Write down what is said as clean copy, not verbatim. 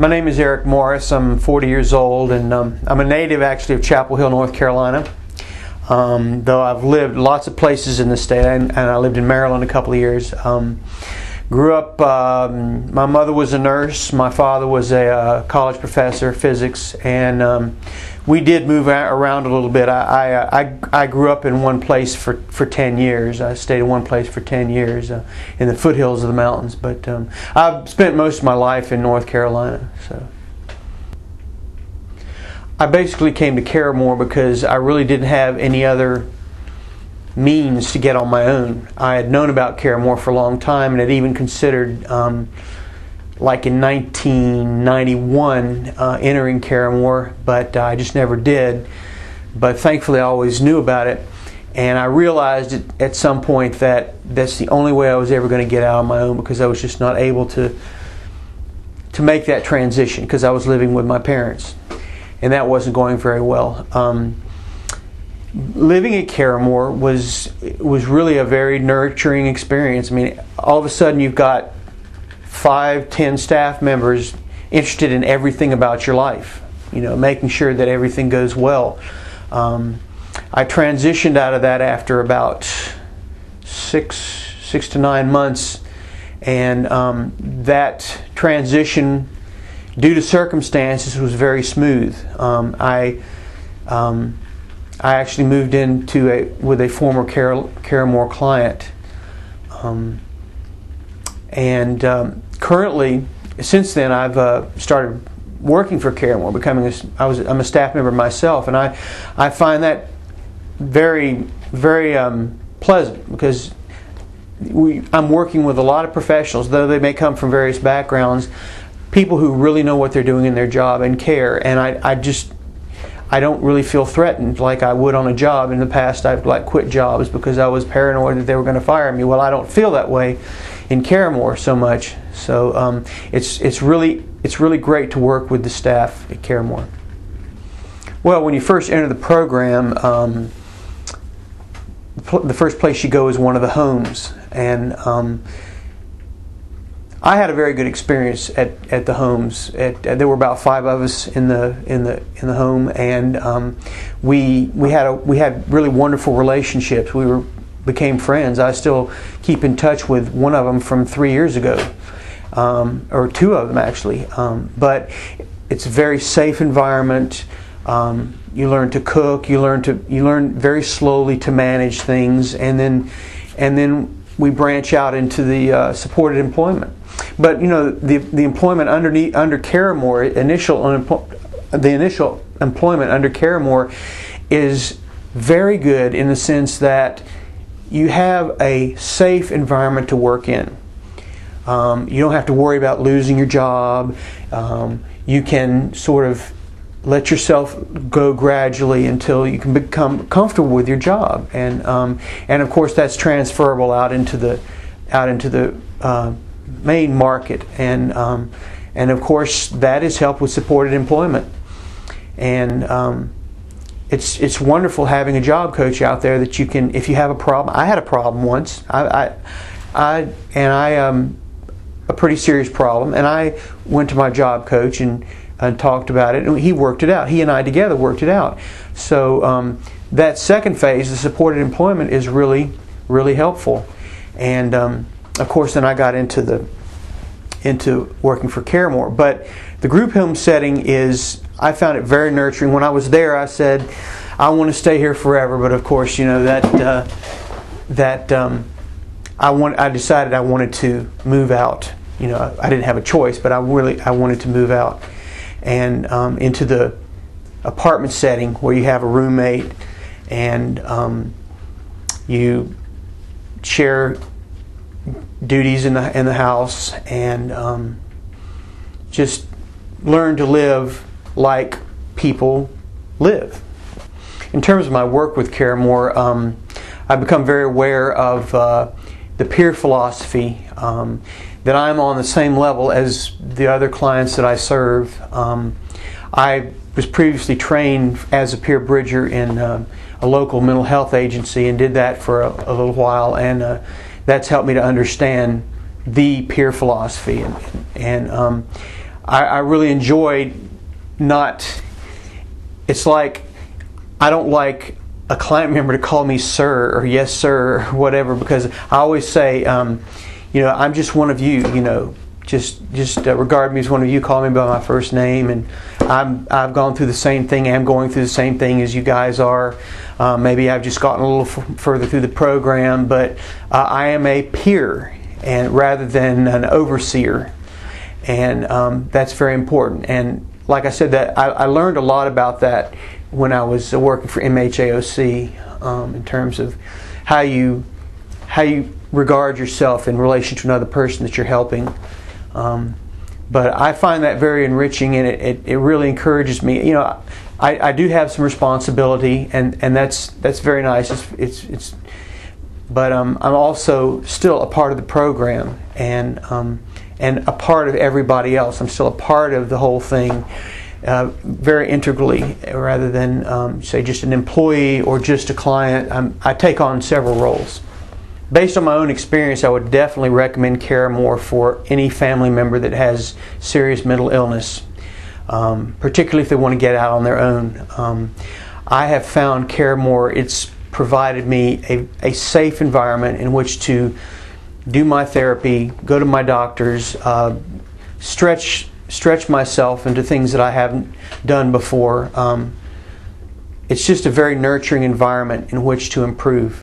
My name is Eric Morris. I'm 40 years old, and I'm a native actually of Chapel Hill, North Carolina. Though I've lived lots of places in the state, and I lived in Maryland a couple of years. Grew up, my mother was a nurse, my father was a college professor of physics, and we did move around a little bit. I grew up in one place for 10 years. I stayed in one place for 10 years in the foothills of the mountains, but I've spent most of my life in North Carolina. So I basically came to Caramore because I really didn't have any other means to get on my own. I had known about Caramore for a long time and had even considered, like in 1991, entering Caramore, but I just never did. But thankfully I always knew about it, and I realized at some point that that's the only way I was ever going to get out on my own, because I was just not able to make that transition, because I was living with my parents, and that wasn't going very well. Living at Caramore was really a very nurturing experience. I mean, all of a sudden you've got 5-10 staff members interested in everything about your life, you know, making sure that everything goes well. I transitioned out of that after about six to 9 months, and that transition, due to circumstances, was very smooth. I actually moved into with a former Caramore client, and currently, since then, I've started working for Caramore, I'm a staff member myself, and I find that very, very pleasant, because I'm working with a lot of professionals, though they may come from various backgrounds, people who really know what they're doing in their job and care, and I don't really feel threatened like I would on a job. In the past, I've quit jobs because I was paranoid that they were going to fire me. Well, I don't feel that way in Caramore so much. So it's really great to work with the staff at Caramore. Well, when you first enter the program, the first place you go is one of the homes, and I had a very good experience at the homes. There were about 5 of us in the home, and we had really wonderful relationships. We became friends. I still keep in touch with one of them from 3 years ago, or 2 of them actually. But it's a very safe environment. You learn to cook. You learn very slowly to manage things, and then we branch out into the supported employment. But you know, the employment under Caramore, the initial employment under Caramore is very good, in the sense that you have a safe environment to work in. You don't have to worry about losing your job. You can sort of let yourself go gradually until you can become comfortable with your job, and of course that's transferable out into the main market, and of course that is helped with supported employment, and it's wonderful having a job coach out there that you can, if you have a problem. I had a problem once, a pretty serious problem, and I went to my job coach and talked about it, and he worked it out. He and I together worked it out. So that second phase, the supported employment, is really, really helpful. And of course, then I got into working for Caramore. But the group home setting I found it very nurturing. When I was there, I said, I want to stay here forever. But of course, you know, I decided I wanted to move out. You know, I didn't have a choice, but I wanted to move out, and into the apartment setting where you have a roommate, and you share duties in the house, and just learn to live like people live. In terms of my work with Caramore, I've become very aware of the peer philosophy, that I'm on the same level as the other clients that I serve. I was previously trained as a peer bridger in a local mental health agency, and did that for a little while, and that's helped me to understand the peer philosophy, and I really enjoy not. It's like I don't like a client member to call me sir or yes sir or whatever, because I always say, I'm just one of you. Just regard me as one of you. Call me by my first name, and I've gone through the same thing. I'm going through the same thing as you guys are. Maybe I've just gotten a little further through the program, but I am a peer, and rather than an overseer, and that's very important. And like I said, that I learned a lot about that when I was working for MHAOC, in terms of how you regard yourself in relation to another person that you're helping. But I find that very enriching, and it really encourages me. I do have some responsibility, and that's very nice. But I'm also still a part of the program, and a part of everybody else. I'm still a part of the whole thing, very integrally, rather than say just an employee or just a client. I take on several roles. Based on my own experience, I would definitely recommend Caramore for any family member that has serious mental illness, particularly if they want to get out on their own. I have found Caramore, it's provided me a safe environment in which to do my therapy, go to my doctors, stretch myself into things that I haven't done before. It's just a very nurturing environment in which to improve.